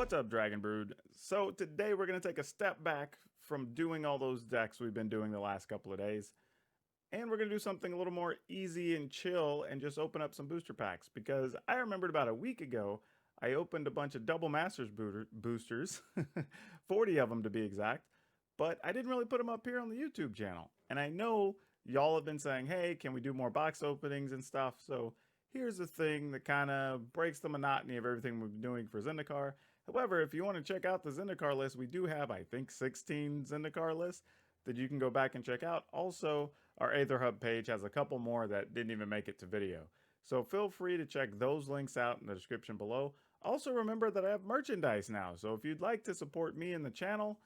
What's up, Dragon Brood? So today we're going to take a step back from doing all those decks we've been doing the last couple of days, and we're going to do something a little more easy and chill and just open up some booster packs, because I remembered about a week ago I opened a bunch of Double Masters boosters, 40 of them to be exact, but I didn't really put them up here on the YouTube channel. And I know y'all have been saying, hey, can we do more box openings and stuff? So here's the thing that kind of breaks the monotony of everything we've been doing for Zendikar. However, if you want to check out the Zendikar list, we do have, I think, 16 Zendikar lists that you can go back and check out. Also, our Aether Hub page has a couple more that didn't even make it to video. So feel free to check those links out in the description below. Also, remember that I have merchandise now. So if you'd like to support me and the channel,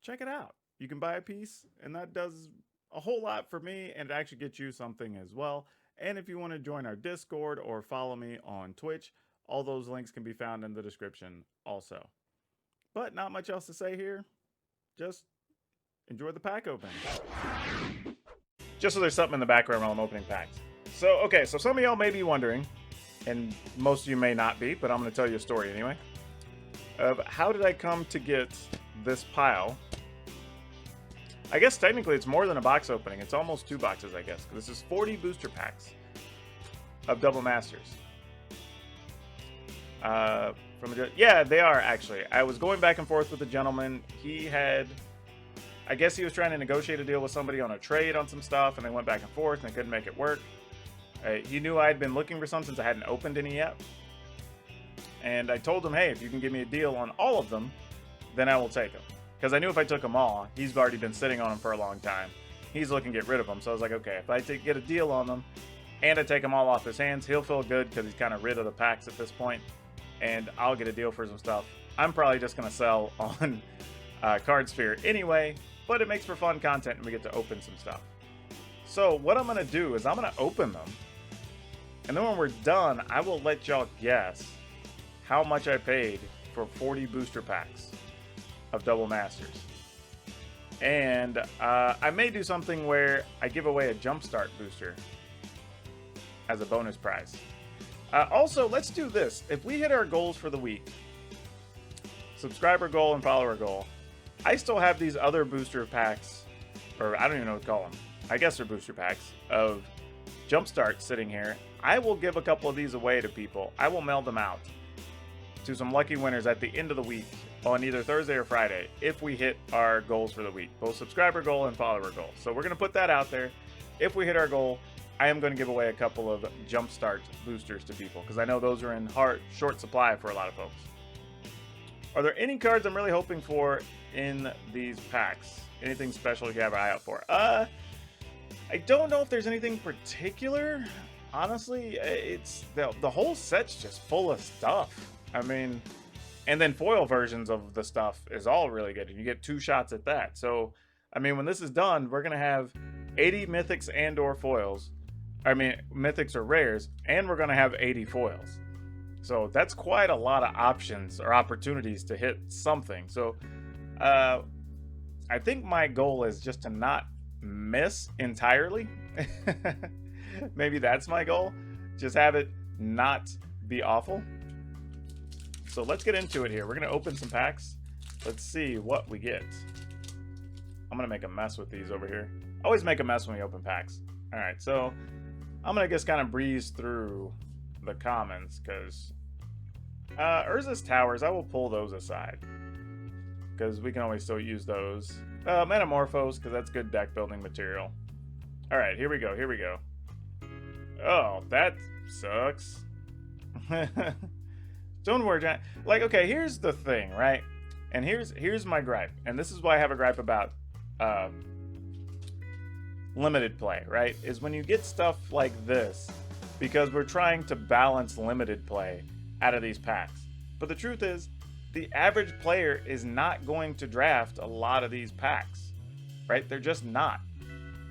check it out. You can buy a piece, and that does a whole lot for me, and it actually gets you something as well. And if you want to join our Discord or follow me on Twitch, all those links can be found in the description also. But not much else to say here. Just enjoy the pack opening. Just so there's something in the background while I'm opening packs. So, okay, so some of y'all may be wondering, and most of you may not be, but I'm going to tell you a story anyway, of how did I come to get this pile. I guess technically it's more than a box opening. It's almost 2 boxes, I guess. This is 40 booster packs of Double Masters. Yeah, they are actually. I was going back and forth with a gentleman. I guess he was trying to negotiate a deal with somebody on a trade on some stuff, and they went back and forth, and they couldn't make it work. He knew I had been looking for some since I hadn't opened any yet. And I told him, hey, if you can give me a deal on all of them, then I will take them. Because I knew if I took them all, he's already been sitting on them for a long time. He's looking to get rid of them. So I was like, okay, if I get a deal on them, and I take them all off his hands, he'll feel good because he's kind of rid of the packs at this point. And I'll get a deal for some stuff. I'm probably just going to sell on Cardsphere anyway, but it makes for fun content and we get to open some stuff. So what I'm going to do is I'm going to open them, and then when we're done, I will let y'all guess how much I paid for 40 booster packs of Double Masters. And I may do something where I give away a Jumpstart booster as a bonus prize. Also, let's do this. If we hit our goals for the week, subscriber goal and follower goal, I still have these other booster packs, or I don't even know what to call them. I guess they're booster packs of Jumpstart sitting here. I will give a couple of these away to people. I will mail them out to some lucky winners at the end of the week on either Thursday or Friday if we hit our goals for the week, both subscriber goal and follower goal. So we're going to put that out there. If we hit our goal, I am going to give away a couple of Jumpstart boosters to people, because I know those are in short supply for a lot of folks. Are there any cards I'm really hoping for in these packs? Anything special you have an eye out for? I don't know if there's anything particular. Honestly, it's the whole set's just full of stuff. I mean, and then foil versions of the stuff is all really good, and you get 2 shots at that. So, I mean, when this is done, we're going to have 80 mythics and or foils. I mean, mythics or rares, and we're going to have 80 foils. So that's quite a lot of options or opportunities to hit something. So I think my goal is just to not miss entirely. Maybe that's my goal. Just have it not be awful. So let's get into it here. We're going to open some packs. Let's see what we get. I'm going to make a mess with these over here. Always make a mess when we open packs. All right, so I'm going to just kind of breeze through the commons, because Urza's Towers, I will pull those aside, because we can always still use those. Metamorphose, because that's good deck building material. All right, here we go. Oh, that sucks. Don't worry, John. Like, okay, here's the thing, right? And here's my gripe, and this is why I have a gripe about limited play, right? Is when you get stuff like this, because we're trying to balance limited play out of these packs. But the truth is, the average player is not going to draft a lot of these packs, right? They're just not.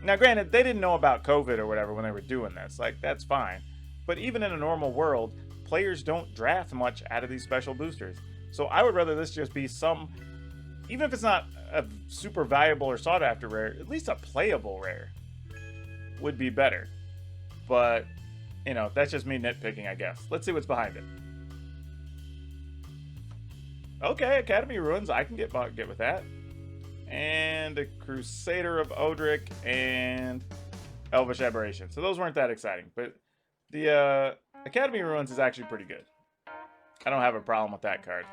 Now, granted, they didn't know about COVID or whatever when they were doing this. Like, that's fine. But even in a normal world, players don't draft much out of these special boosters. So I would rather this just be even if it's not a super valuable or sought after rare, at least a playable rare would be better. But, you know, that's just me nitpicking, I guess. Let's see what's behind it. Okay, Academy Ruins. I can get with that. And a Crusader of Odric and Elvish Aberration. So those weren't that exciting, but the Academy Ruins is actually pretty good. I don't have a problem with that card.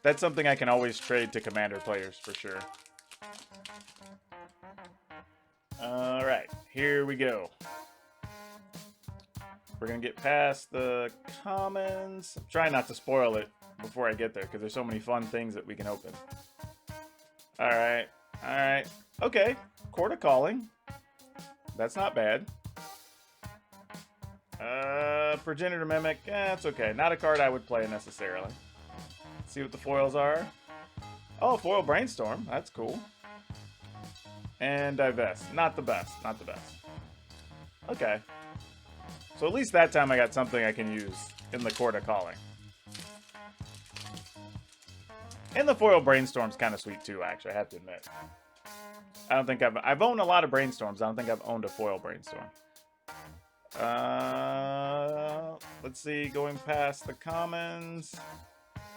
That's something I can always trade to Commander players for sure. Alright, here we go. We're going to get past the commons. I'm trying not to spoil it before I get there because there's so many fun things that we can open. Alright, alright. Okay, Court of Calling. That's not bad. Progenitor Mimic. It's okay. Not a card I would play necessarily. Let's see what the foils are. Oh, Foil Brainstorm. That's cool. And Divest. Not the best. Not the best. Okay. So at least that time I got something I can use in the Court of Calling. And the Foil Brainstorm's kind of sweet too, actually, I have to admit. I don't think I've owned a lot of Brainstorms. I don't think I've owned a Foil Brainstorm. Let's see, going past the commons.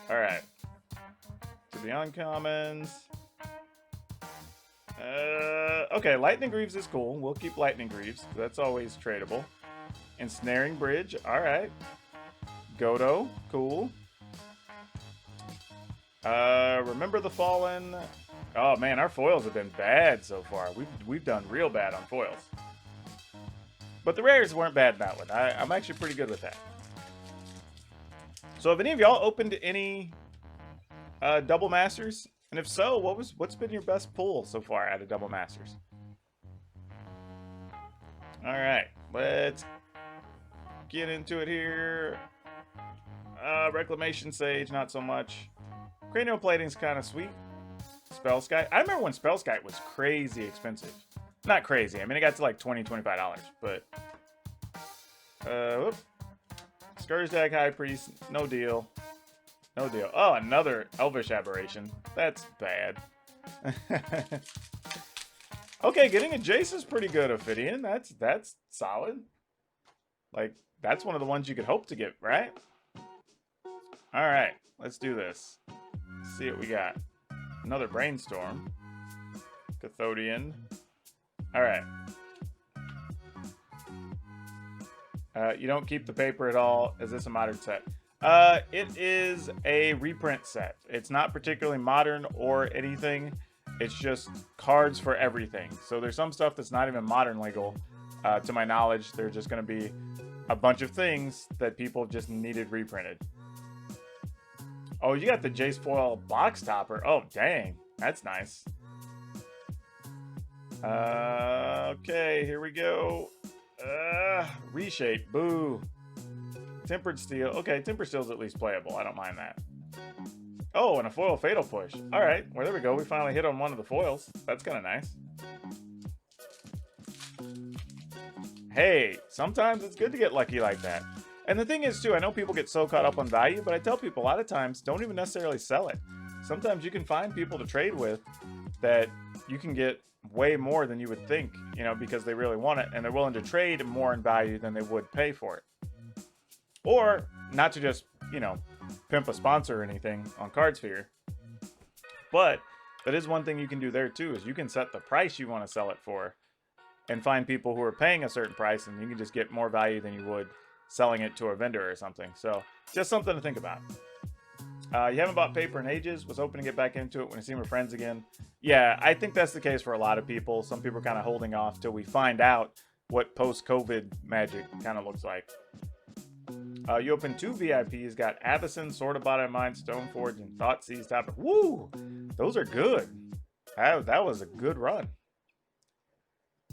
Alright. To the uncommons. Okay, Lightning Greaves is cool. We'll keep Lightning Greaves. That's always tradable. Ensnaring Bridge. Alright. Godo. Cool. Remember the Fallen. Oh man, our foils have been bad so far. We've done real bad on foils. But the rares weren't bad in that one. I'm actually pretty good with that. So have any of y'all opened any Double Masters? And if so, what's been your best pull so far out of Double Masters? Alright, let's get into it here. Reclamation Sage, not so much. Cranial Plating's kind of sweet. Spellskite. I remember when Spellskite was crazy expensive. Not crazy. I mean, it got to like $20, $25, but... Scourge High Priest, no deal. No deal. Oh, another Elvish Aberration. That's bad. Okay, getting a Jace is pretty good, Ophidian. That's solid. Like, that's one of the ones you could hope to get, right? Alright, let's do this. Let's see what we got. Another Brainstorm. Cathodian. Alright. You don't keep the paper at all. Is this a modern set? It is a reprint set. It's not particularly modern or anything. It's just cards for everything. So there's some stuff that's not even modern legal. To my knowledge, there's just going to be a bunch of things that people just needed reprinted. Oh, you got the Jace Foil box topper. Oh, dang. That's nice. Okay, here we go. Reshape. Boo. Tempered Steel. Okay, Tempered Steel's at least playable. I don't mind that. Oh, and a foil Fatal Push. Alright, well, there we go. We finally hit on one of the foils. That's kind of nice. Hey, sometimes it's good to get lucky like that. And the thing is, too, I know people get so caught up on value, but I tell people a lot of times, don't even necessarily sell it. Sometimes you can find people to trade with that you can get way more than you would think, you know, because they really want it, and they're willing to trade more in value than they would pay for it. Or, not to just, you know, pimp a sponsor or anything on Cardsphere, but that is one thing you can do there, too, is you can set the price you want to sell it for and find people who are paying a certain price, and you can just get more value than you would selling it to a vendor or something. So, just something to think about. You haven't bought paper in ages. Was hoping to get back into it when I see my friends again. Yeah, I think that's the case for a lot of people. Some people are kind of holding off till we find out what post-COVID Magic kind of looks like. You opened 2 VIPs. Got Avacyn, Sword of Bottom Mind, Stoneforge, and Thoughtseize Topper. Woo! Those are good. That was a good run.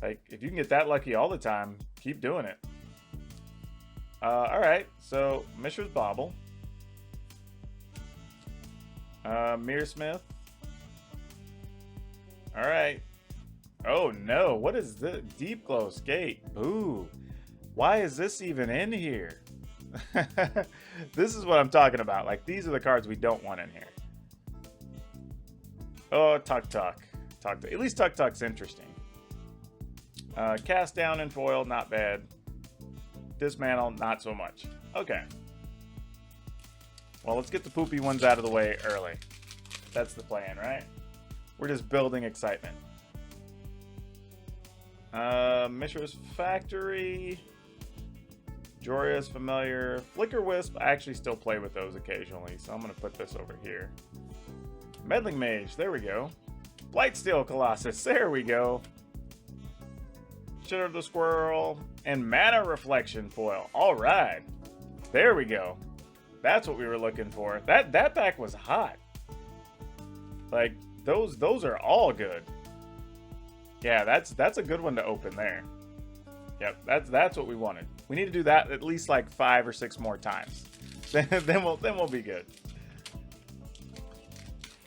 Like, if you can get that lucky all the time, keep doing it. Alright, so Mishra's Bauble. Mearsmith. Alright. Oh no, what is this? Deep Glow Skate. Boo. Why is this even in here? This is what I'm talking about. Like, these are the cards we don't want in here. Oh, Tuk Tuk. At least Tuk Tuk's interesting. Cast Down and Foil, not bad. Dismantle, not so much. Okay. Well, let's get the poopy ones out of the way early. That's the plan, right? We're just building excitement. Mishra's Factory. Joria's Familiar. Flicker Wisp, I actually still play with those occasionally, so I'm going to put this over here. Meddling Mage, there we go. Blightsteel Colossus, there we go. Shitter the Squirrel. And Mana Reflection Foil. Alright. There we go. That's what we were looking for. That pack was hot. Like, those are all good. Yeah, that's a good one to open there. Yep, that's what we wanted. We need to do that at least like 5 or 6 more times. then we'll be good.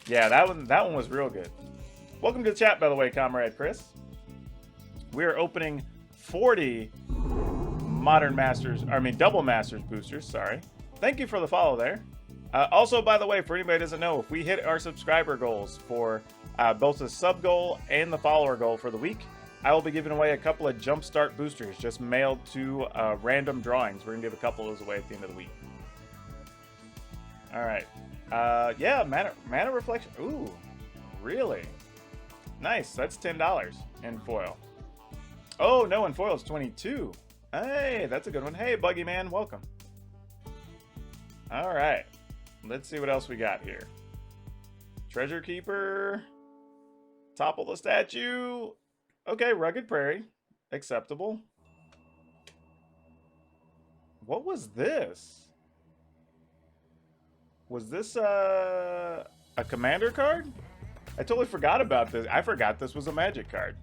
Yeah, that one was real good. Welcome to the chat, by the way, Comrade Chris. We are opening 40 Double Masters boosters, sorry. Thank you for the follow there. Also, by the way, for anybody who doesn't know, if we hit our subscriber goals for both the sub goal and the follower goal for the week, I will be giving away a couple of Jumpstart boosters just mailed to random drawings. We're going to give a couple of those away at the end of the week. All right. Yeah, mana Reflection. Ooh, really? Nice. That's $10 in foil. Oh, no, in foil it's 22. Hey, that's a good one. Hey, Buggy Man, welcome. All right. Let's see what else we got here. Treasure Keeper. Topple the Statue. Okay, Rugged Prairie. Acceptable. What was this? Was this a commander card? I totally forgot about this. I forgot this was a Magic card.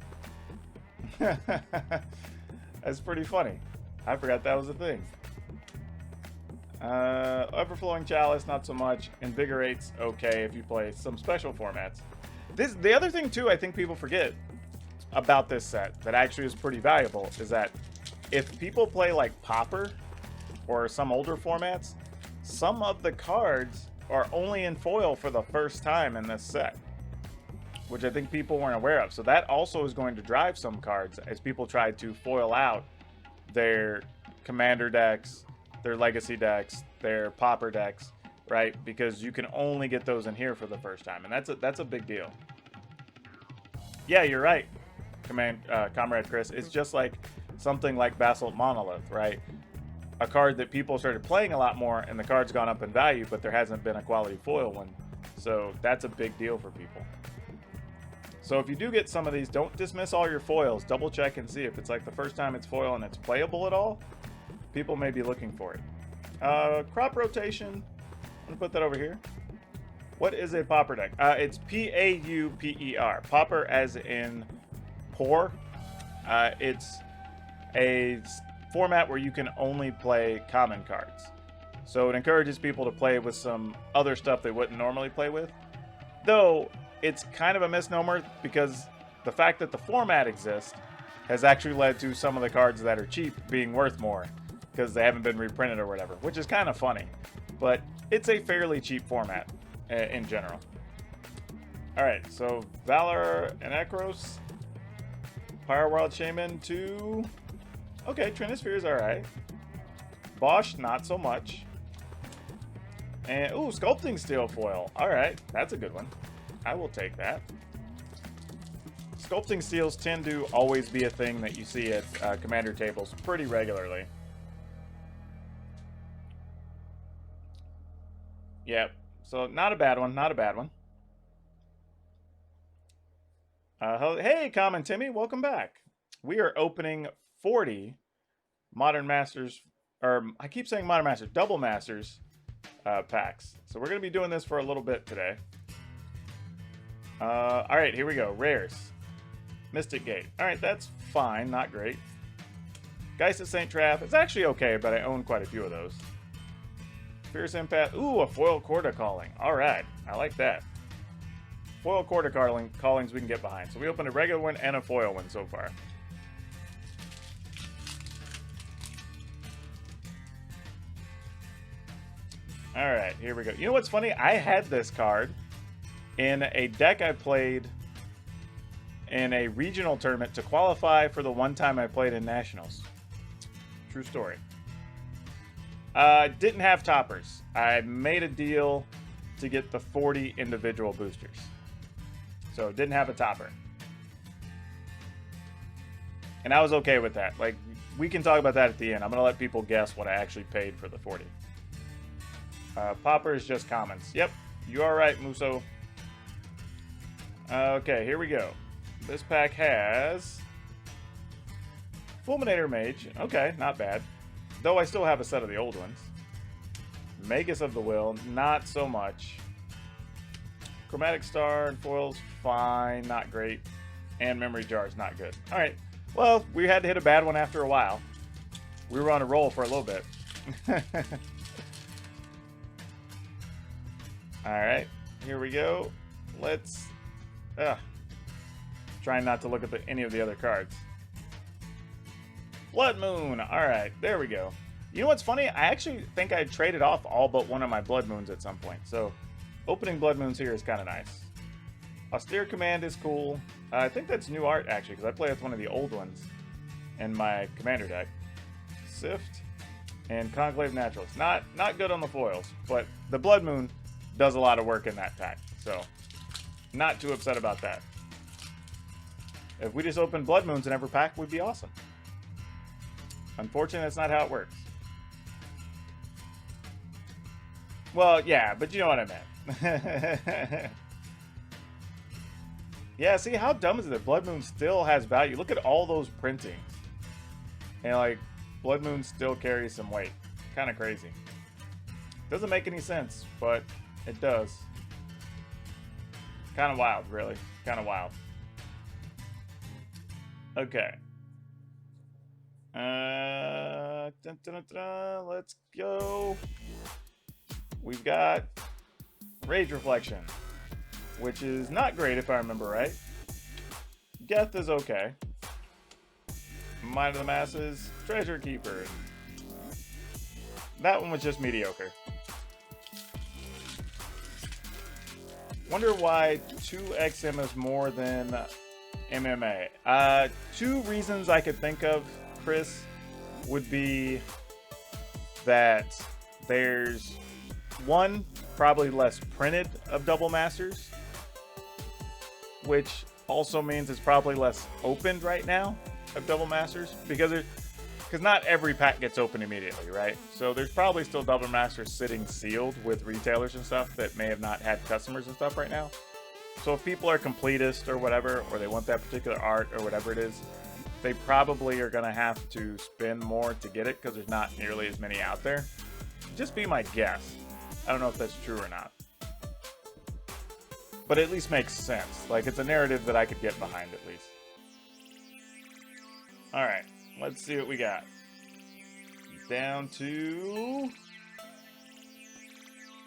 That's pretty funny. I forgot that was a thing. Overflowing Chalice, not so much. Invigorate's okay if you play some special formats. The other thing too, I think people forget about this set that actually is pretty valuable is that if people play like Pauper or some older formats, some of the cards are only in foil for the first time in this set, which I think people weren't aware of. So that also is going to drive some cards as people try to foil out their commander decks, their legacy decks, their Pauper decks, right? Because you can only get those in here for the first time, and that's a big deal. Yeah, you're right, Comrade Chris. It's just like something like Basalt Monolith, right? A card that people started playing a lot more, and the card's gone up in value, but there hasn't been a quality foil one. So that's a big deal for people. So if you do get some of these, don't dismiss all your foils. Double check and see if it's like the first time it's foil and it's playable at all. People may be looking for it. Crop Rotation. I'm going to put that over here. What is a Pauper deck? It's P-A-U-P-E-R. Pauper as in poor. It's a format where you can only play common cards. So it encourages people to play with some other stuff they wouldn't normally play with. Though it's kind of a misnomer because the fact that the format exists has actually led to some of the cards that are cheap being worth more because they haven't been reprinted or whatever, which is kind of funny. But it's a fairly cheap format in general. All right, so Valor and Ekros. Firewild Shaman 2. Okay, Trinisphere is all right. Bosch, not so much. And, ooh, Sculpting Steel Foil. All right, that's a good one. I will take that. Sculpting Steels tend to always be a thing that you see at commander tables pretty regularly. Yep, so not a bad one, not a bad one. Hey, Common Timmy, welcome back. We are opening 40 Modern Masters, or I keep saying Modern Masters, Double Masters packs. So we're going to be doing this for a little bit today. All right, here we go. Rares. Mystic Gate. All right, that's fine, not great. Geist of St. Traff. It's actually okay, but I own quite a few of those. Fierce Empath. Ooh, a foil Corda Calling. All right, I like that. Foil Corda Callings we can get behind. So we opened a regular one and a foil one so far. All right, here we go. You know what's funny? I had this card in a deck I played in a regional tournament to qualify for the one time I played in Nationals. True story. Didn't have toppers. I made a deal to get the 40 individual boosters. So it didn't have a topper. And I was okay with that. Like, we can talk about that at the end. I'm going to let people guess what I actually paid for the 40. Popper is just commons. Yep, you are right, Muso. Okay, here we go. This pack has Fulminator Mage. Okay, not bad. Though I still have a set of the old ones. Magus of the Will, not so much. Chromatic Star and foils, fine, not great. And Memory Jars, not good. Alright, well, we had to hit a bad one after a while. We were on a roll for a little bit. Alright, here we go. Let's... trying not to look at any of the other cards. Blood Moon. Alright, there we go. You know what's funny? I actually think I traded off all but one of my Blood Moons at some point. So, opening Blood Moons here is kind of nice. Austere Command is cool. I think that's new art, actually, because I play with one of the old ones in my Commander deck. Sift and Conclave Naturalist. Not good on the foils, but the Blood Moon does a lot of work in that pack. So, not too upset about that. If we just opened Blood Moons in every pack, would be awesome. Unfortunately, that's not how it works. Well, yeah, but you know what I meant. Yeah, see, how dumb is it that Blood Moon still has value? Look at all those printings. And, like, Blood Moon still carries some weight. Kind of crazy. Doesn't make any sense, but it does. Kind of wild, really. Kind of wild. Okay. Let's go. We've got Rage Reflection, which is not great if I remember right. Geth is okay. Mind of the Masses, Treasure Keeper. That one was just mediocre. Wonder why 2XM is more than MMA. Two reasons I could think of, Chris, would be that there's one, probably less printed of Double Masters, which also means it's probably less opened right now of Double Masters, because not every pack gets opened immediately, right? So there's probably still Double Masters sitting sealed with retailers and stuff that may have not had customers and stuff right now. So if people are completists or whatever, or they want that particular art or whatever it is, they probably are going to have to spend more to get it because there's not nearly as many out there. Just be my guess. I don't know if that's true or not. But it at least makes sense. Like, it's a narrative that I could get behind at least. Alright, let's see what we got. Down to...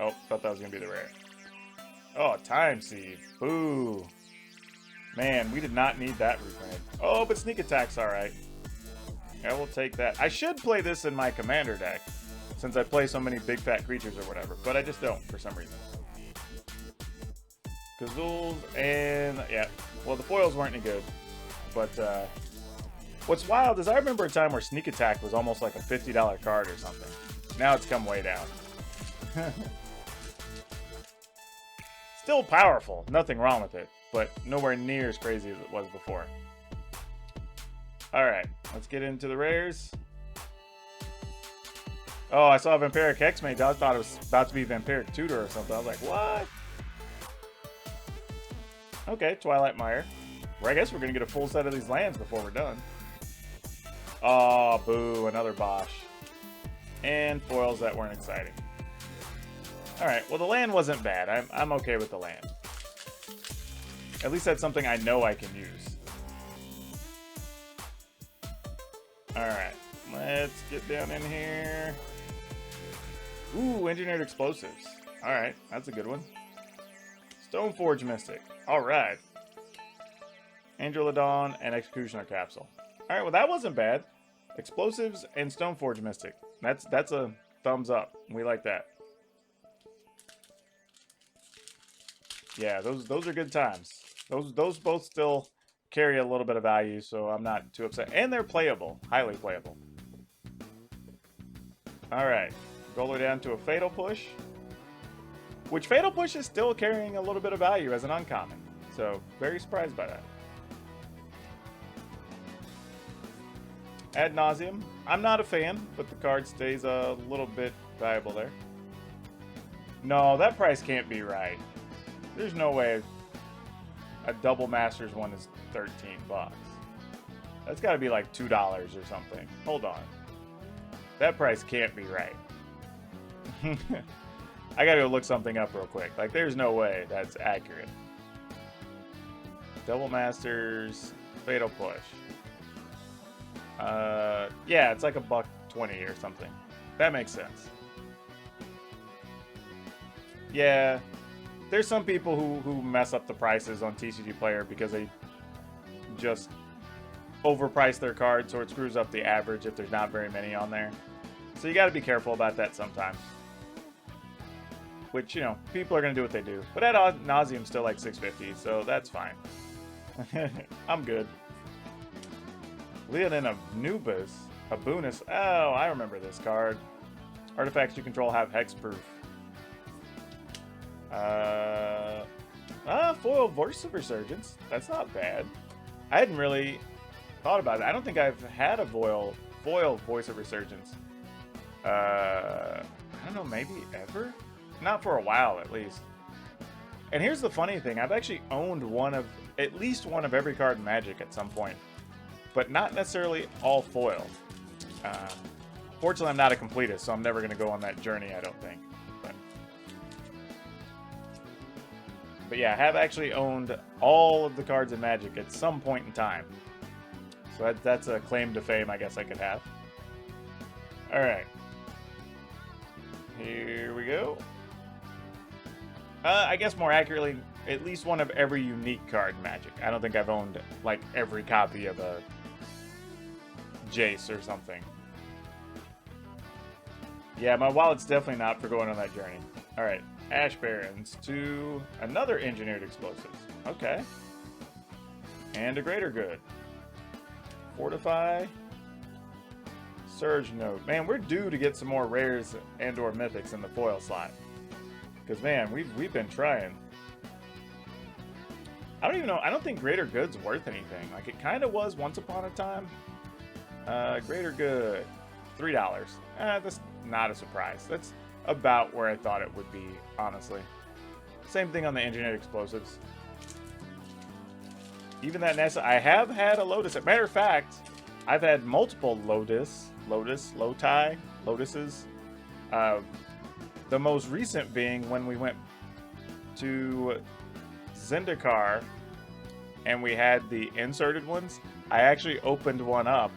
Oh, thought that was going to be the rare. Oh, Time Seed. Boo. Man, we did not need that reprinted. Oh, but Sneak Attack's alright. Yeah, we'll take that. I should play this in my Commander deck, since I play so many big fat creatures or whatever, but I just don't for some reason. Kazools and... yeah, well, the foils weren't any good, but what's wild is I remember a time where Sneak Attack was almost like a $50 card or something. Now it's come way down. Still powerful, nothing wrong with it, but nowhere near as crazy as it was before. Alright, let's get into the rares. Oh, I saw Vampiric Hexmage. I thought it was about to be Vampiric Tutor or something. I was like, what? Okay, Twilight Mire. Well, I guess we're going to get a full set of these lands before we're done. Oh, boo, another Bosch. And foils that weren't exciting. Alright, well, the land wasn't bad. I'm okay with the land. At least that's something I know I can use. Alright, let's get down in here. Ooh, Engineered Explosives. Alright, that's a good one. Stoneforge Mystic. Alright. Angel of Dawn and Executioner Capsule. Alright, well, that wasn't bad. Explosives and Stoneforge Mystic. That's a thumbs up. We like that. Yeah, those are good times. Those both still carry a little bit of value, so I'm not too upset. And they're playable. Highly playable. Alright. Go all the way down to a Fatal Push. Which Fatal Push is still carrying a little bit of value as an uncommon. So, very surprised by that. Ad nauseum. I'm not a fan, but the card stays a little bit valuable there. No, that price can't be right. There's no way a double Masters one is 13 bucks. That's got to be like $2 or something. Hold on. That price can't be right. I gotta go look something up real quick. Like, there's no way that's accurate. Double Masters, Fatal Push. Yeah, it's like $1.20 or something. That makes sense. Yeah, there's some people who mess up the prices on TCGPlayer because they just overprice their cards, so it screws up the average if there's not very many on there. So you got to be careful about that sometimes. Which, you know, people are going to do what they do. But ad nauseum still like $6.50, so that's fine. I'm good. Leonin of Nubis. Abunus. Oh, I remember this card. Artifacts you control have hexproof. Foil Voice of Resurgence. That's not bad. I hadn't really thought about it. I don't think I've had a foil Voice of Resurgence. I don't know, maybe ever? Not for a while, at least. And here's the funny thing. I've actually owned at least one of every card in Magic at some point. But not necessarily all foil. Fortunately, I'm not a completist, so I'm never going to go on that journey, I don't think. But yeah, I have actually owned all of the cards in Magic at some point in time. So that's a claim to fame I guess I could have. Alright. Here we go. I guess more accurately, at least one of every unique card in Magic. I don't think I've owned, like, every copy of a Jace or something. Yeah, my wallet's definitely not for going on that journey. Alright, Ash Barrens to another Engineered Explosives. Okay. And a Greater Good. Fortify. Surge Note. Man, we're due to get some more rares and or mythics in the foil slot. Because, man, we've been trying. I don't even know. I don't think Greater Good's worth anything. Like, it kind of was once upon a time. Greater Good. $3. That's not a surprise. That's about where I thought it would be, honestly. Same thing on the Engineered Explosives. Even that Nessa. I have had a Lotus. As a matter of fact, I've had multiple Lotuses. The most recent being when we went to Zendikar and we had the inserted ones. I actually opened one up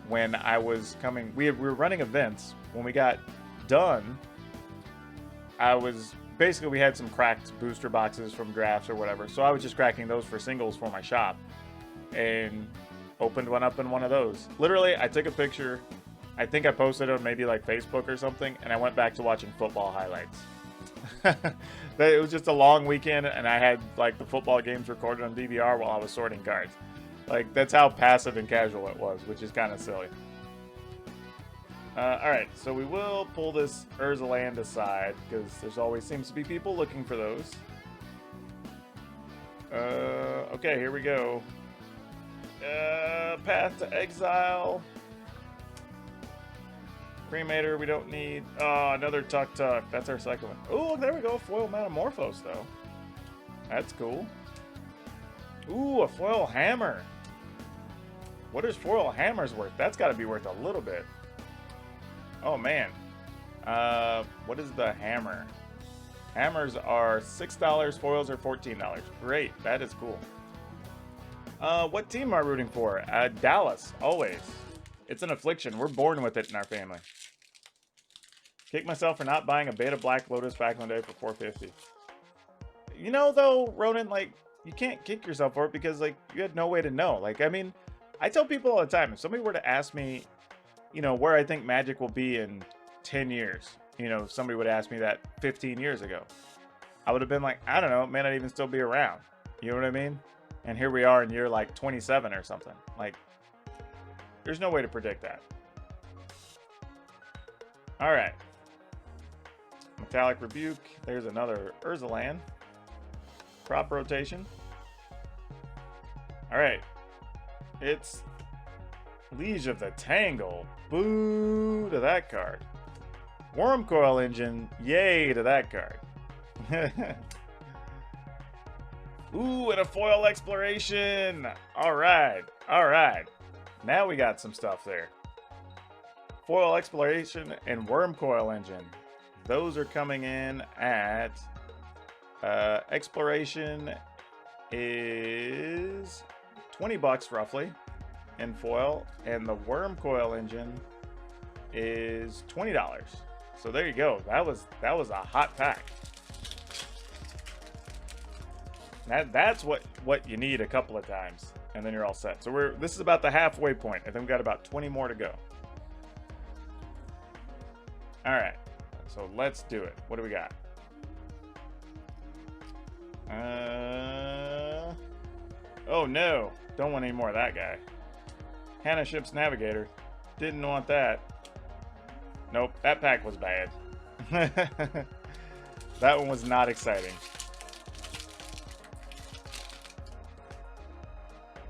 when I was coming. We were running events. When we got done, we had some cracked booster boxes from drafts or whatever, so I was just cracking those for singles for my shop and opened one up in one of those. Literally, I took a picture. I think I posted it on maybe like Facebook or something, and I went back to watching football highlights. It was just a long weekend, and I had like the football games recorded on DVR while I was sorting cards. Like, that's how passive and casual it was, which is kind of silly. Alright, so we will pull this Urza land aside, because there's always seems to be people looking for those. Okay, here we go. Path to Exile. Cremator, we don't need. Oh, another Tuk Tuk. That's our second one. Oh, there we go. Foil Metamorphose, though. That's cool. Ooh, a foil hammer. What is foil hammers worth? That's got to be worth a little bit. Oh, man. What is the hammer? Hammers are $6. Foils are $14. Great. That is cool. What team am I rooting for? Dallas. Always. It's an affliction. We're born with it in our family. Kick myself for not buying a Beta Black Lotus back in the day for $4.50. You know, though, Ronan, like, you can't kick yourself for it because, like, you had no way to know. Like, I mean, I tell people all the time, if somebody were to ask me, you know, where I think Magic will be in 10 years, you know, if somebody would ask me that 15 years ago, I would have been like, I don't know, it may not even still be around. You know what I mean? And here we are in year, like, 27 or something. Like, there's no way to predict that. All right. Metallic Rebuke. There's another Urzalan. Crop rotation. Alright. It's Liege of the Tangle. Boo to that card. Wormcoil Engine. Yay to that card. Ooh, and a foil exploration. Alright. Alright. Now we got some stuff there. Foil exploration and Wormcoil Engine. Those are coming in at exploration is $20 roughly in foil, and the Wormcoil Engine is $20. So there you go. That was a hot pack. That's what you need a couple of times, and then you're all set. So this is about the halfway point. I think we got about 20 more to go. All right. So let's do it. What do we got? Oh no, don't want any more of that guy. Hannah Ship's Navigator. Didn't want that. Nope, that pack was bad. That one was not exciting.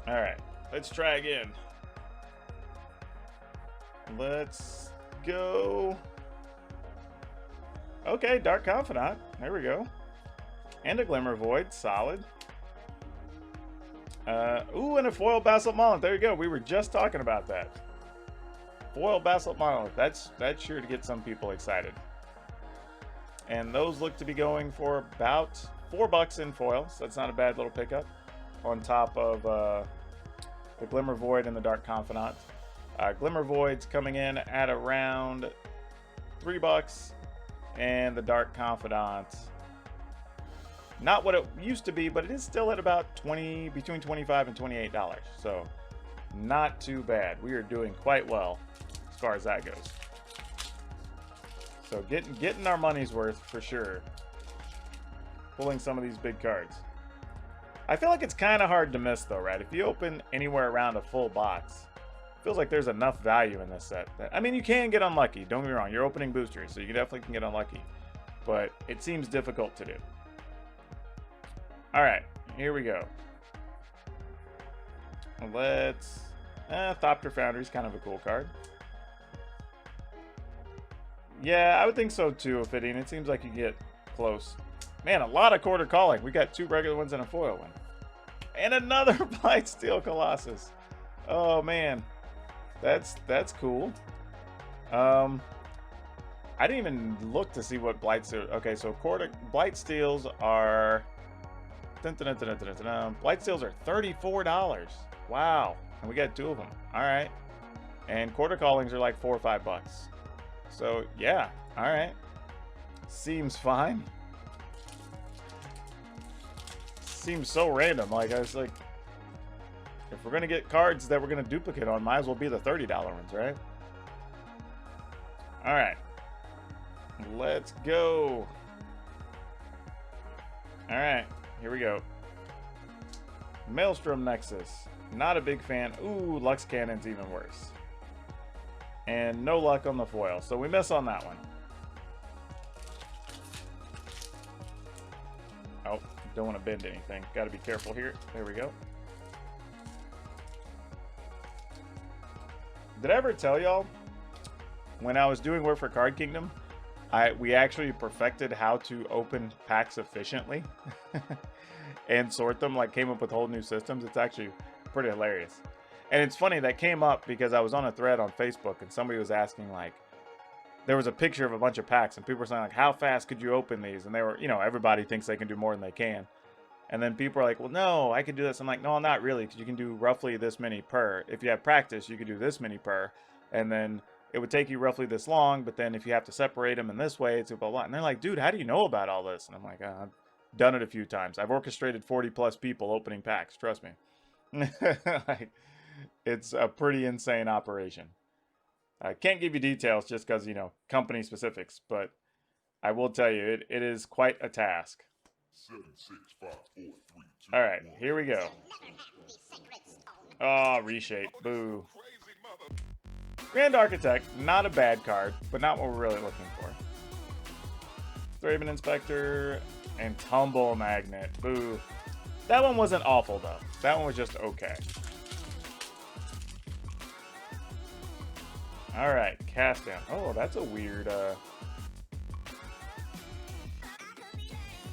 Alright, let's try again. Let's go. Okay, Dark Confidant. There we go. And a Glimmer Void. Solid. Ooh, and a foil Basalt Monolith. There you go. We were just talking about that. Foil Basalt Monolith. That's sure to get some people excited. And those look to be going for about $4 in foil. So that's not a bad little pickup. On top of the Glimmer Void and the Dark Confidant. Glimmer Void's coming in at around $3. And the Dark Confidant, not what it used to be, but it is still at about between $25 and $28. So not too bad. We are doing quite well as far as that goes. So getting our money's worth for sure. Pulling some of these big cards. I feel like it's kind of hard to miss though, right? If you open anywhere around a full box, feels like there's enough value in this set. I mean, you can get unlucky. Don't get me wrong. You're opening boosters, so you definitely can get unlucky. But it seems difficult to do. All right, here we go. Let's... Thopter Foundry is kind of a cool card. Yeah, I would think so too, Fitting. It seems like you get close. Man, a lot of Quarter Calling. We got 2 regular ones and a foil one. And another Blightsteel Colossus. Oh, man. That's cool. I didn't even look to see what Blightsteel. Okay, so Blightsteels are Blightsteels are $34. Wow, and we got 2 of them. All right, and Quarter Callings are like $4 or $5. So yeah, all right, seems fine. Seems so random. Like I was like, if we're gonna get cards that we're gonna duplicate on, might as well be the $30 ones, right? All right, let's go. All right, here we go. Maelstrom Nexus. Not a big fan. Ooh, Lux Cannon's even worse. And no luck on the foil, so we miss on that one. Oh, don't want to bend anything. Got to be careful here. There we go. Did I ever tell y'all when I was doing work for Card Kingdom, we actually perfected how to open packs efficiently and sort them, like came up with whole new systems. It's actually pretty hilarious. And it's funny that came up because I was on a thread on Facebook and somebody was asking, like, there was a picture of a bunch of packs and people were saying, like, how fast could you open these? And they were, you know, everybody thinks they can do more than they can. And then people are like, well, no, I can do this. I'm like, no, not really, because you can do roughly this many per. If you have practice, you could do this many per. And then it would take you roughly this long, but then if you have to separate them in this way, it's blah, blah, blah. And they're like, dude, how do you know about all this? And I'm like, I've done it a few times. I've orchestrated 40 plus people opening packs. Trust me. Like, it's a pretty insane operation. I can't give you details just because, you know, company specifics, but I will tell you, it is quite a task. 7, 6, 5, 4, 3, 2, all right, here we go. Oh, reshape. Boo. Grand Architect, not a bad card, but not what we're really looking for. Straven Inspector, and Tumble Magnet. Boo. That one wasn't awful, though. That one was just okay. Alright, Cast Down. Oh, that's a weird... I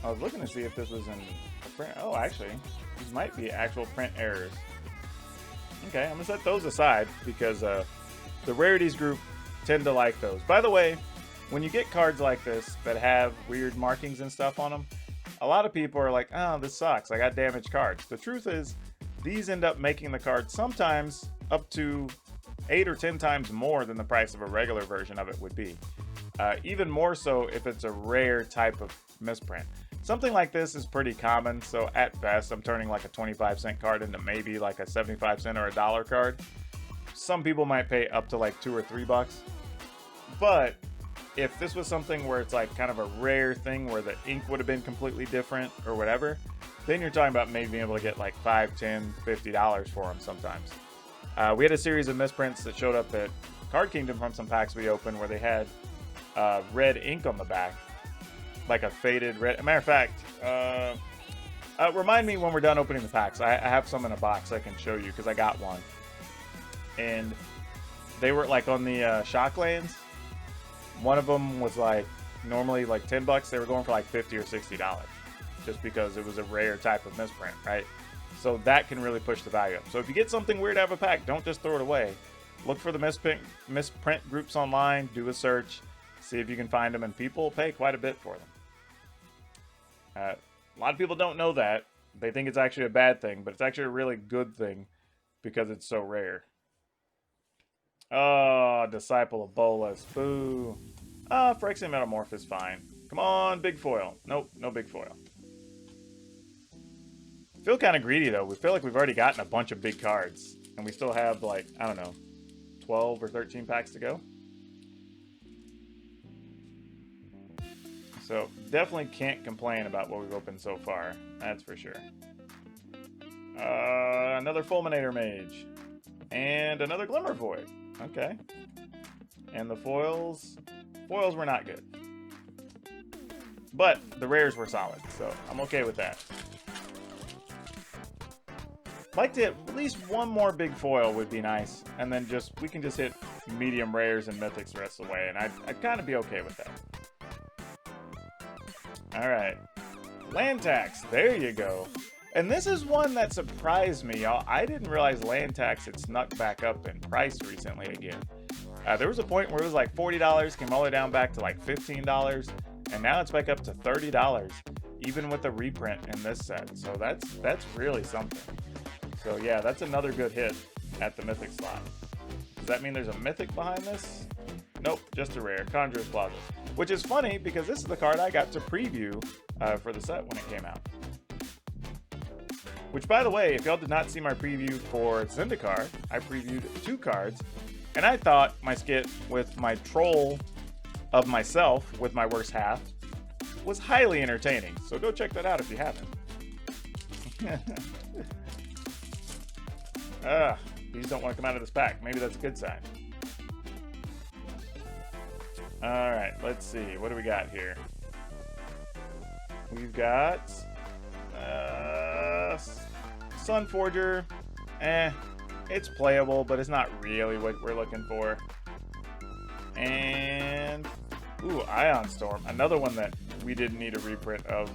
was looking to see if this was in a print. Oh, actually, these might be actual print errors. Okay, I'm going to set those aside because the rarities group tend to like those. By the way, when you get cards like this that have weird markings and stuff on them, a lot of people are like, oh, this sucks. I got damaged cards. The truth is, these end up making the card sometimes up to 8 or 10 times more than the price of a regular version of it would be. Even more so if it's a rare type of misprint. Something like this is pretty common, so at best, I'm turning like a 25-cent card into maybe like a 75-cent or a $1 card. Some people might pay up to like $2 or $3. But if this was something where it's like kind of a rare thing where the ink would have been completely different or whatever, then you're talking about maybe being able to get like $5, $10, $50 for them sometimes. We had a series of misprints that showed up at Card Kingdom from some packs we opened where they had red ink on the back. Like a faded red. Matter of fact, remind me when we're done opening the packs. I have some in a box I can show you because I got one. And they were like on the Shocklands. One of them was like normally like $10. They were going for like $50 or $60 just because it was a rare type of misprint, right? So that can really push the value up. So if you get something weird out of a pack, don't just throw it away. Look for the misprint groups online. Do a search. See if you can find them, and people pay quite a bit for them. A lot of people don't know that. They think it's actually a bad thing, but it's actually a really good thing because it's so rare. Oh, Disciple of Bolas. Boo. Phyrexian Metamorph is fine. Come on, big foil. Nope, no big foil. Feel kind of greedy, though. We feel like we've already gotten a bunch of big cards, and we still have, like, I don't know, 12 or 13 packs to go. So, definitely can't complain about what we've opened so far. That's for sure. Another Fulminator Mage. And another Glimmer Void. Okay. And the foils... Foils were not good. But the rares were solid, so I'm okay with that. Like to at least one more big foil would be nice. And then we can just hit medium rares and mythics the rest of the way. And I'd kind of be okay with that. Alright, land tax, there you go. And this is one that surprised me, y'all. I didn't realize land tax had snuck back up in price recently again. There was a point where it was like $40, came all the way down back to like $15, and now it's back up to $30, even with the reprint in this set. So that's really something. So yeah, that's another good hit at the mythic slot. Does that mean there's a mythic behind this? Nope, just a rare, Conjurer's Plaza. Which is funny, because this is the card I got to preview for the set when it came out. Which, by the way, if y'all did not see my preview for Zendikar, I previewed 2 cards, and I thought my skit with my troll of myself with my worst half was highly entertaining. So go check that out if you haven't. These don't want to come out of this pack. Maybe that's a good sign. Alright, let's see. What do we got here? We've got Sunforger. It's playable, but it's not really what we're looking for. And Ion Storm, another one that we didn't need a reprint of.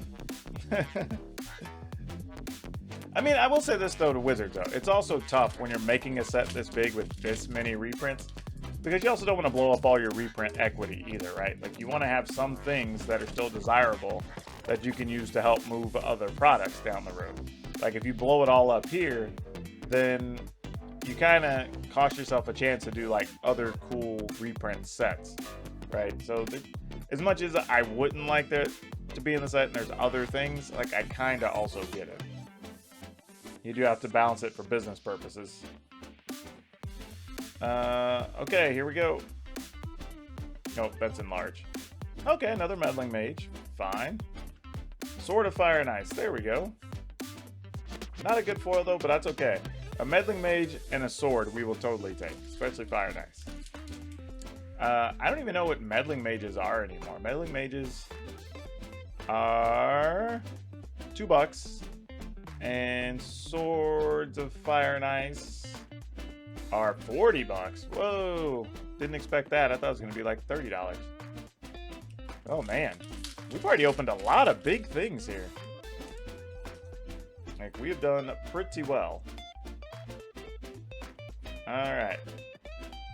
I mean, I will say this though to Wizards though. It's also tough when you're making a set this big with this many reprints, because you also don't want to blow up all your reprint equity either, right? Like, you want to have some things that are still desirable that you can use to help move other products down the road. Like, if you blow it all up here, then you kind of cost yourself a chance to do like other cool reprint sets, right? So as much as I wouldn't like that to be in the set and there's other things, like, I kind of also get it. You do have to balance it for business purposes. Okay, here we go. Nope, that's in large. Okay, another Meddling Mage. Fine. Sword of Fire and Ice. There we go. Not a good foil, though, but that's okay. A Meddling Mage and a sword we will totally take, especially Fire and Ice. I don't even know what Meddling Mages are anymore. Meddling Mages... are $2. And Swords of Fire and Ice are $40. Whoa. Didn't expect that. I thought it was going to be like $30. Oh, man. We've already opened a lot of big things here. Like, we have done pretty well. Alright.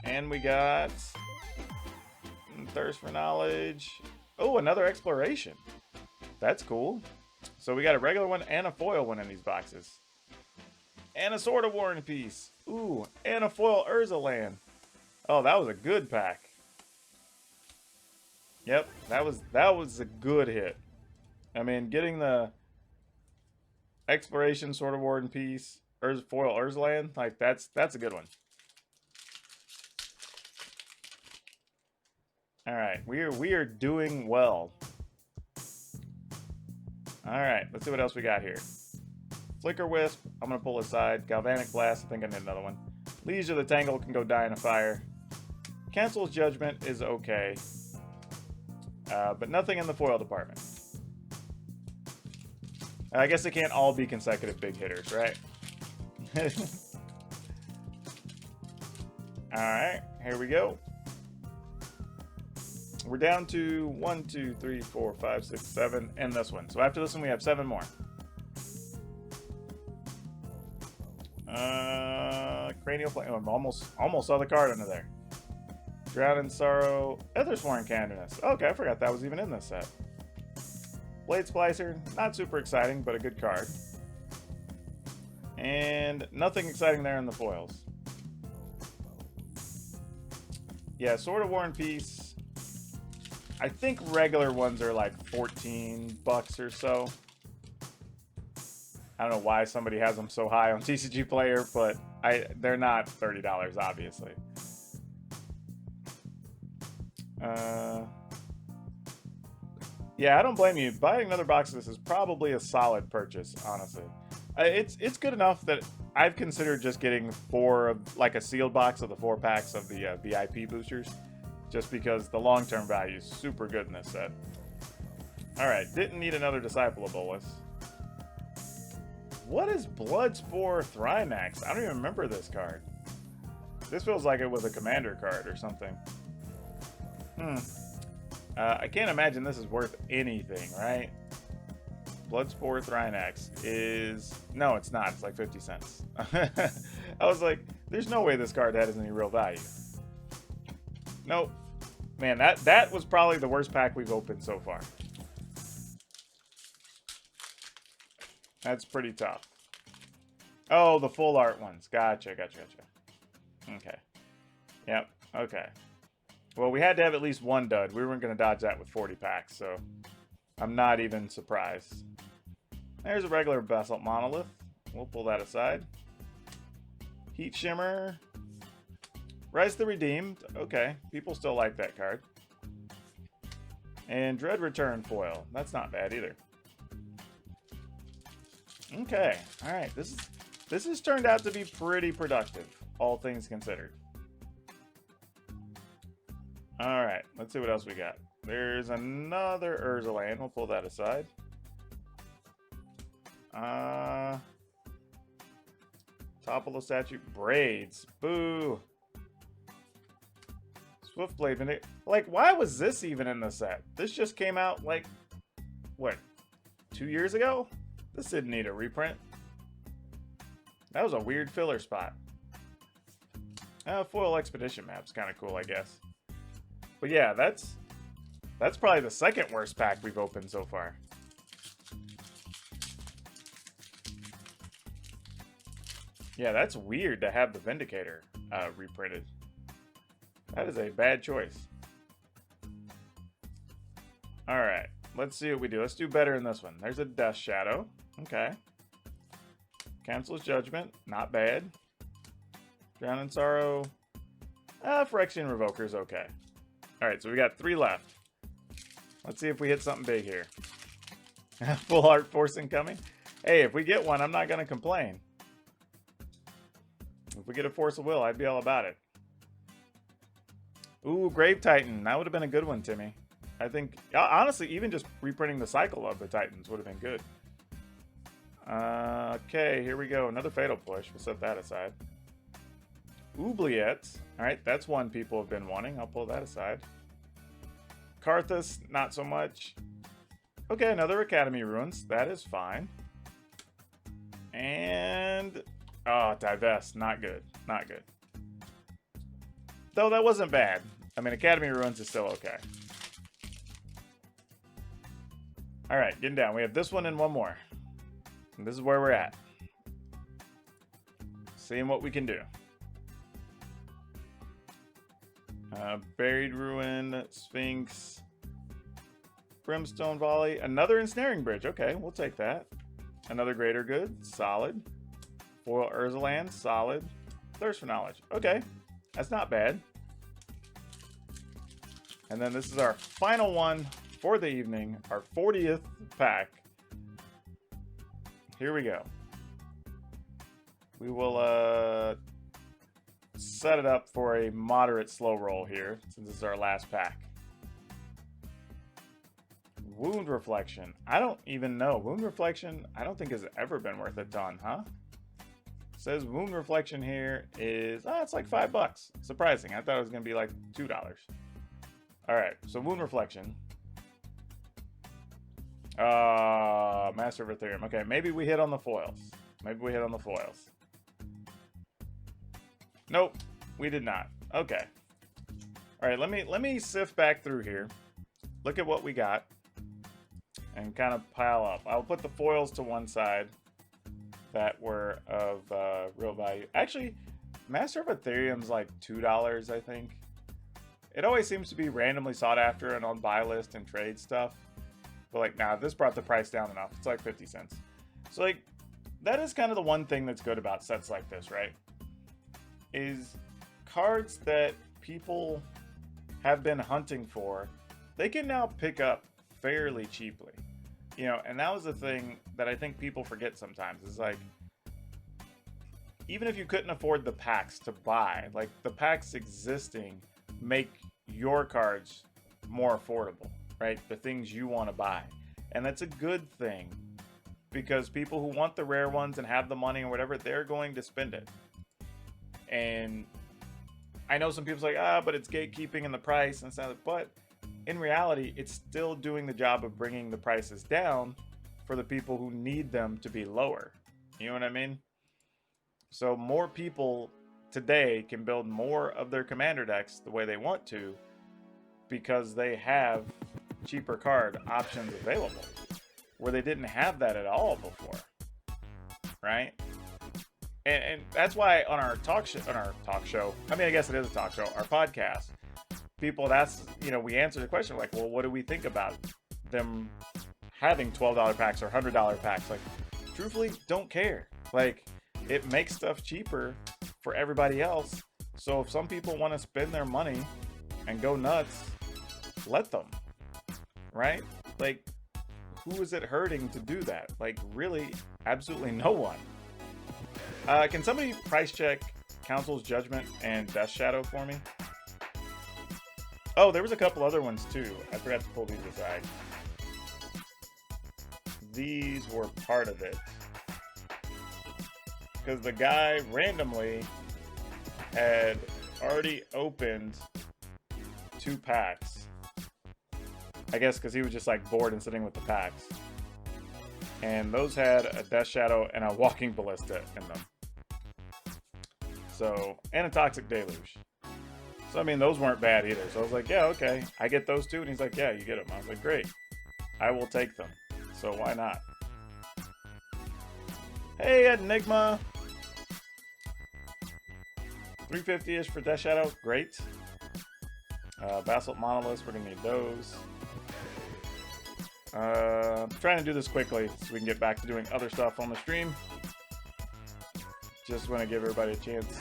And we got Thirst for Knowledge. Oh, another Exploration. That's cool. So we got a regular one and a foil one in these boxes. And a Sword of War and Peace. Ooh, and a foil Urzaland. Oh, that was a good pack. Yep, that was a good hit. I mean, getting the Exploration, Sword of War and Peace, foil Urzaland, like that's a good one. All right, we are doing well. All right, let's see what else we got here. Flicker Wisp, I'm going to pull aside. Galvanic Blast, I think I need another one. Leisure the Tangle can go die in a fire. Cancel's Judgment is okay. But nothing in the foil department. I guess they can't all be consecutive big hitters, right? Alright, here we go. We're down to 1, 2, 3, 4, 5, 6, 7, and this one. So after this one, we have 7 more. Cranial Flame. Oh, almost saw the card under there. Drown in Sorrow. Ethersworn Candidness. Okay, I forgot that was even in this set. Blade Splicer. Not super exciting, but a good card. And nothing exciting there in the foils. Yeah, Sword of War and Peace. I think regular ones are like $14 or so. I don't know why somebody has them so high on TCGPlayer, but they're not $30, obviously. Yeah, I don't blame you. Buying another box of this is probably a solid purchase, honestly. It's good enough that I've considered just getting 4 of, like a sealed box of the 4 packs of the VIP boosters, just because the long-term value is super good in this set. Alright, didn't need another Disciple of Bolas. What is Bloodspore Thrynax? I don't even remember this card. This feels like it was a commander card or something. I can't imagine this is worth anything, right? Bloodspore Thrynax is... No, it's not. It's like 50 cents. I was like, there's no way this card has any real value. Nope. Man, that was probably the worst pack we've opened so far. That's pretty tough. Oh, the full art ones. Gotcha. Okay. Yep. Okay. Well, we had to have at least one dud. We weren't going to dodge that with 40 packs, so I'm not even surprised. There's a regular Basalt Monolith. We'll pull that aside. Heat Shimmer. Rise the Redeemed. Okay. People still like that card. And Dread Return foil. That's not bad either. Okay. Alright. This has turned out to be pretty productive, all things considered. Alright, let's see what else we got. There's another Urzaland. We'll pull that aside. Topple Statue. Braids. Boo. Swiftblade Vindicator. Like, why was this even in the set? This just came out, like, what, 2 years ago? This didn't need a reprint. That was a weird filler spot. Foil Expedition map's kind of cool, I guess. But yeah, that's probably the second worst pack we've opened so far. Yeah, that's weird to have the Vindicator reprinted. That is a bad choice. Alright, let's see what we do. Let's do better in this one. There's a Death Shadow. Okay. Cancel's Judgment. Not bad. Drown in Sorrow. Phyrexian Revoker's okay. Alright, so we got 3 left. Let's see if we hit something big here. Full Art Force incoming. Hey, if we get one, I'm not going to complain. If we get a Force of Will, I'd be all about it. Ooh, Grave Titan. That would have been a good one, Timmy. I think, honestly, even just reprinting the cycle of the Titans would have been good. Okay, here we go. Another Fatal Push. We'll set that aside. Oubliette. All right, that's one people have been wanting. I'll pull that aside. Karthus, not so much. Okay, another Academy Ruins. That is fine. And... oh, Divest. Not good. Not good. Though that wasn't bad. I mean, Academy Ruins is still okay. Alright, getting down. We have this one and one more. And this is where we're at. Seeing what we can do. Buried Ruin, Sphinx, Brimstone Volley, another Ensnaring Bridge. Okay, we'll take that. Another Greater Good, solid. Foil Urzaland, solid. Thirst for Knowledge. Okay, that's not bad. And then this is our final one for the evening, our 40th pack. Here we go. We will set it up for a moderate slow roll here, since this is our last pack. Wound Reflection. I don't even know. Wound Reflection, I don't think has ever been worth a ton, huh? It says Wound Reflection here is, it's like $5. Surprising. I thought it was going to be like $2. Alright, so Wound Reflection. Master of Ethereum. Okay, maybe we hit on the foils. Maybe we hit on the foils. Nope, we did not. Okay. Alright, let me sift back through here. Look at what we got. And kind of pile up. I'll put the foils to one side that were of real value. Actually, Master of Ethereum's like $2, I think. It always seems to be randomly sought after and on buy list and trade stuff. But like, nah, this brought the price down enough. It's like 50 cents. So like, that is kind of the one thing that's good about sets like this, right? Is cards that people have been hunting for, they can now pick up fairly cheaply. You know, and that was the thing that I think people forget sometimes. Is like, even if you couldn't afford the packs to buy, like the packs existing make your cards more affordable, right? The things you want to buy. And that's a good thing, because people who want the rare ones and have the money or whatever, they're going to spend it. And I know some people's like, but it's gatekeeping in the price and stuff, but in reality, it's still doing the job of bringing the prices down for the people who need them to be lower. You know what I mean? So more people today can build more of their commander decks the way they want to, because they have cheaper card options available, where they didn't have that at all before, right? And that's why on our talk show, I mean, I guess it is a talk show, our podcast, people, that's, you know, we answer the question like, well, what do we think about them having $12 packs or $100 packs? Like, truthfully, don't care. Like, it makes stuff cheaper for everybody else. So if some people want to spend their money and go nuts, let them, right? Like, who is it hurting to do that? Like, really, absolutely no one. Can somebody price check Council's Judgment and Death Shadow for me? Oh, there was a couple other ones too. I forgot to pull these aside. These were part of it, because the guy randomly had already opened 2 packs. I guess because he was just like bored and sitting with the packs. And those had a Death Shadow and a Walking Ballista in them. So, and a Toxic Deluge. So, I mean, those weren't bad either. So I was like, yeah, okay, I get those too. And he's like, yeah, you get them. I was like, great, I will take them. So why not? Hey, Enigma. 350-ish for Death Shadow. Great. Basalt Monoliths, we're going to need those. I'm trying to do this quickly so we can get back to doing other stuff on the stream. Just want to give everybody a chance.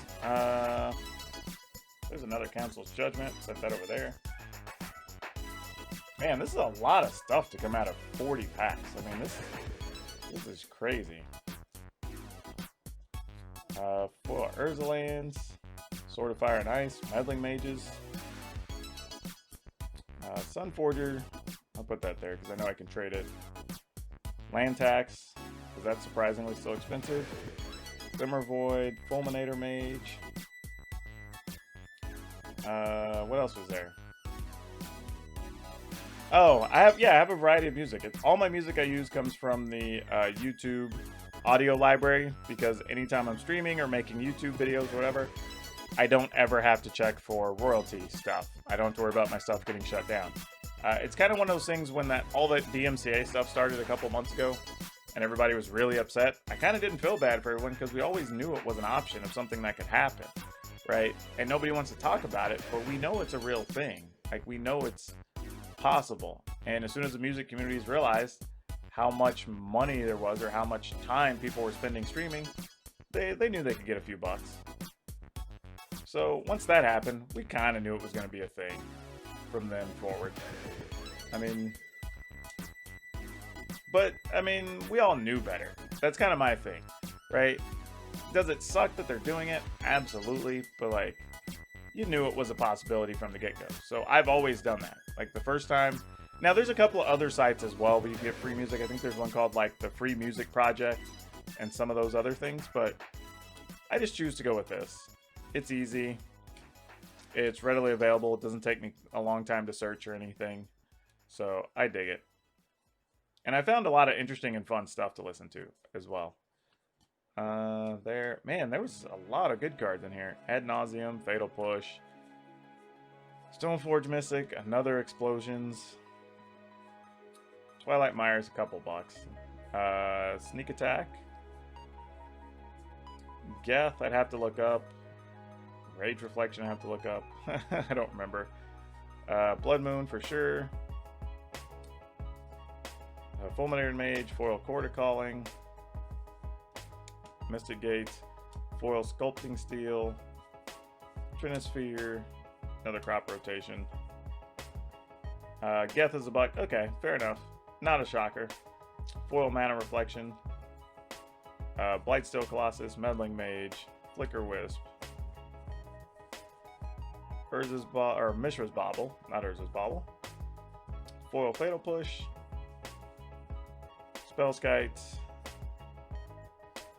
There's another Council's Judgment. Set that over there. Man, this is a lot of stuff to come out of 40 packs. I mean, this is crazy. Foil Urzalands, Sword of Fire and Ice, Meddling Mages, Sunforger, I'll put that there because I know I can trade it. Land Tax, because that's surprisingly still expensive. Glimmer Void, Fulminator Mage. What else was there? Oh, I have a variety of music. All my music I use comes from the YouTube audio library, because anytime I'm streaming or making YouTube videos or whatever, I don't ever have to check for royalty stuff. I don't have to worry about my stuff getting shut down. It's kind of one of those things when all that DMCA stuff started a couple months ago and everybody was really upset. I kind of didn't feel bad for everyone because we always knew it was an option of something that could happen, right? And nobody wants to talk about it, but we know it's a real thing. Like, we know it's possible. And as soon as the music communities realized how much money there was or how much time people were spending streaming, they knew they could get a few bucks. So once that happened, we kind of knew it was going to be a thing from then forward. I mean, we all knew better. That's kind of my thing, right? Does it suck that they're doing it? Absolutely. But like, you knew it was a possibility from the get-go. So I've always done that. Like the first time. Now there's a couple of other sites as well where you get free music. I think there's one called like the Free Music Project and some of those other things. But I just choose to go with this. It's easy. It's readily available. It doesn't take me a long time to search or anything. So I dig it. And I found a lot of interesting and fun stuff to listen to as well. There was a lot of good cards in here. Ad Nauseam, Fatal Push, Stoneforge Mystic, another Explosions, Twilight Mire's a couple bucks. Sneak Attack, Geth, I'd have to look up. Rage Reflection, I have to look up. I don't remember. Blood Moon for sure. Fulminator Mage, Foil Quarter Calling, Mystic Gates, Foil Sculpting Steel, Trinisphere, another Crop Rotation. Geth is a buck. Okay, fair enough. Not a shocker. Foil Mana Reflection, Blightsteel Colossus, Meddling Mage, Flicker Wisp, Mishra's Bauble, not Urza's Bauble, Foil Fatal Push, Spellskite,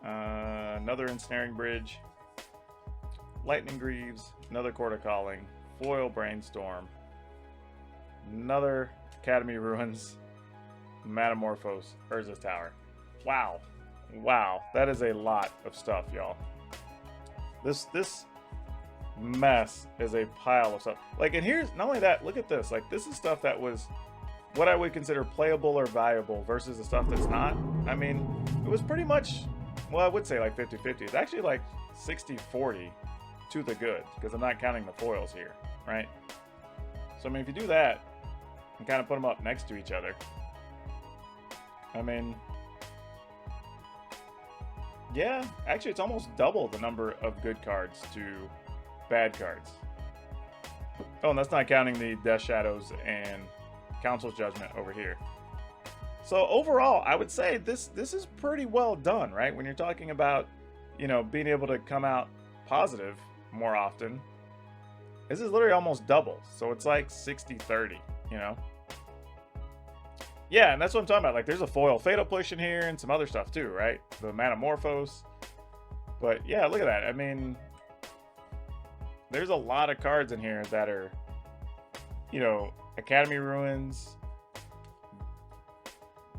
another Ensnaring Bridge, Lightning Greaves, another Quarter Calling, Foil Brainstorm, another Academy Ruins, Metamorphose, Urza's Tower. Wow. Wow. That is a lot of stuff, y'all. This mess is a pile of stuff. Like, and here's, not only that, look at this. Like, this is stuff that was what I would consider playable or valuable versus the stuff that's not. I mean, it was pretty much, well, I would say like 50-50. It's actually like 60-40 to the good, because I'm not counting the foils here, right? So, I mean, if you do that and kind of put them up next to each other, I mean, yeah, actually it's almost double the number of good cards to bad cards. Oh, and that's not counting the Death Shadows and Council's Judgment over here. So overall, I would say this is pretty well done, right? When you're talking about, you know, being able to come out positive more often, this is literally almost double. So it's like 60-30, you know? Yeah, and that's what I'm talking about. Like, there's a foil Fatal Push in here and some other stuff too, right? The Metamorphose. But yeah, look at that. I mean, there's a lot of cards in here that are, you know, Academy Ruins,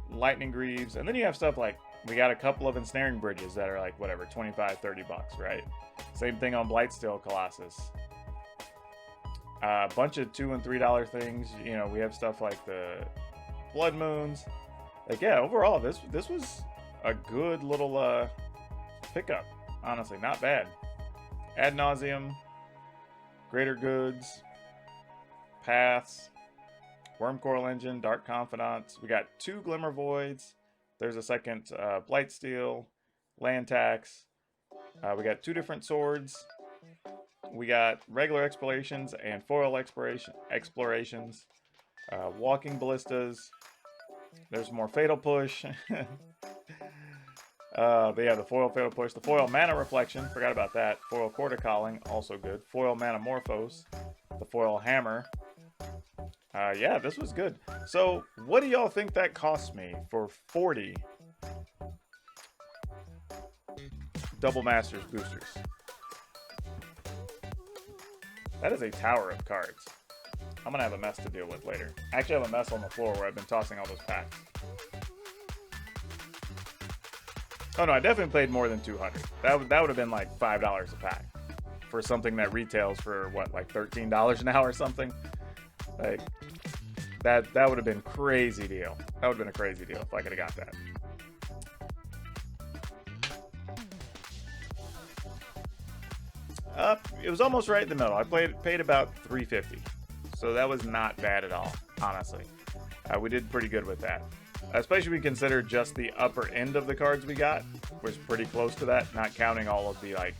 Lightning Greaves, and then you have stuff like, we got a couple of Ensnaring Bridges that are like, whatever, 25-30 bucks, right? Same thing on Blightsteel Colossus. A bunch of $2 and $3 things. You know, we have stuff like the Blood Moons. Like, yeah, overall, this was a good little pickup. Honestly, not bad. Ad Nauseam, Greater Goods, Paths, Wormcoil Engine, Dark Confidants. We got 2 Glimmer Voids. There's a second Blightsteel, Land Tax. We got 2 different swords. We got regular explorations and foil explorations. Walking Ballistas. There's more Fatal Push. But yeah, the foil Fatal Push. The foil Mana Reflection. Forgot about that. Foil Quarter Calling. Also good. Foil Metamorphose. The foil Hammer. Yeah, this was good. So, what do y'all think that cost me for 40 Double Masters boosters? That is a tower of cards. I'm gonna have a mess to deal with later. I actually have a mess on the floor where I've been tossing all those packs. Oh no, I definitely played more than 200. That would have been like $5 a pack for something that retails for what, like $13 now or something. Like that would have been crazy deal. That would have been a crazy deal if I could have got that. It was almost right in the middle. I paid about $3.50, so that was not bad at all. Honestly, we did pretty good with that. Especially when you consider just the upper end of the cards we got was pretty close to that, not counting all of the like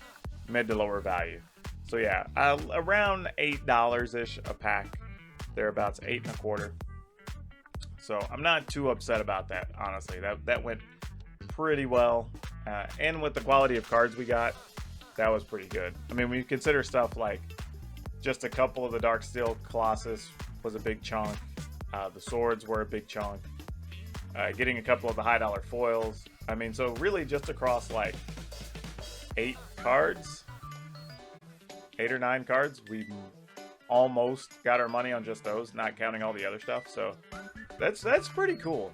mid to lower value. So yeah, around $8-ish a pack, thereabouts, 8.25. So I'm not too upset about that, honestly. That went pretty well, and with the quality of cards we got, that was pretty good. I mean, when you consider stuff like just a couple of the Darksteel Colossus was a big chunk, the swords were a big chunk. Getting a couple of the high dollar foils. I mean, so really just across like 8 cards, 8 or 9 cards, we almost got our money on just those, not counting all the other stuff. So that's pretty cool.